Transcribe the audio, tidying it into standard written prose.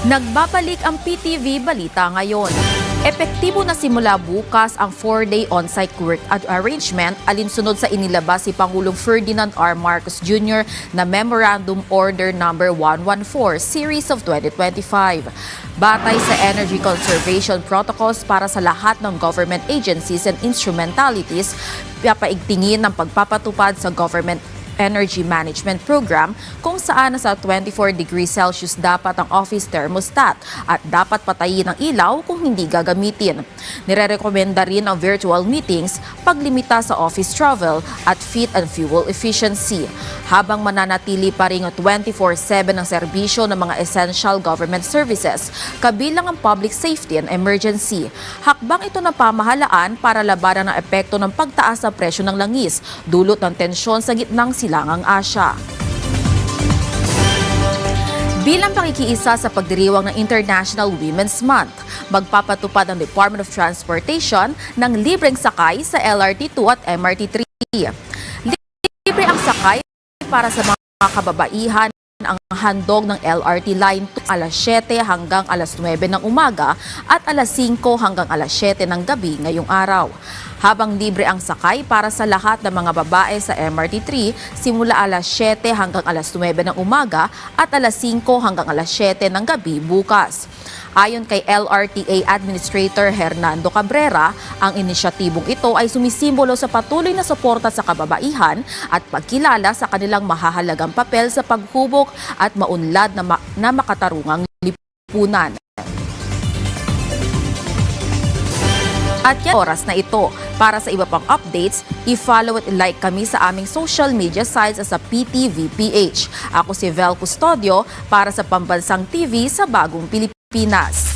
Nagbabalik ang PTV Balita ngayon. Epektibo na simula bukas ang 4-day on-site work arrangement alinsunod sa inilabas si Pangulong Ferdinand R. Marcos Jr. na Memorandum Order No. 114 Series of 2025. Batay sa Energy Conservation Protocols para sa lahat ng government agencies and instrumentalities, papaigtingin ng pagpapatupad sa Government Energy Management Program kung saan nasa 24 degrees Celsius dapat ang office thermostat at dapat patayin ang ilaw kung hindi gagamitin. Nirerekomenda rin ang virtual meetings, paglimita sa office travel at fit and fuel efficiency. Habang mananatili pa rin 24/7 ang serbisyo ng mga essential government services, kabilang ang public safety and emergency. Hakbang ito ng pamahalaan para labanan ang epekto ng pagtaas sa presyo ng langis, dulot ng tensyon sa gitnang Silangang Asya. Bilang pakikiisa sa pagdiriwang ng International Women's Month, magpapatupad ang Department of Transportation ng libreng sakay sa LRT2 at MRT3. Libre ang sakay para sa mga kababaihan ang handog ng LRT Line 2 alas 7 hanggang alas 9 ng umaga at alas 5 hanggang alas 7 ng gabi ngayong araw. Habang libre ang sakay para sa lahat ng mga babae sa MRT3 simula alas 7 hanggang alas 9 ng umaga at alas 5 hanggang alas 7 ng gabi bukas. Ayon kay LRTA Administrator Hernando Cabrera, ang inisyatibong ito ay sumisimbolo sa patuloy na suporta sa kababaihan at pagkilala sa kanilang mahahalagang papel sa paghubog at maunlad na makatarungang lipunan. At yan oras na ito. Para sa iba pang updates, i-follow at i-like kami sa aming social media sites sa PTVPH. Ako si Vel Custodio para sa Pambansang TV sa Bagong Pilipinas.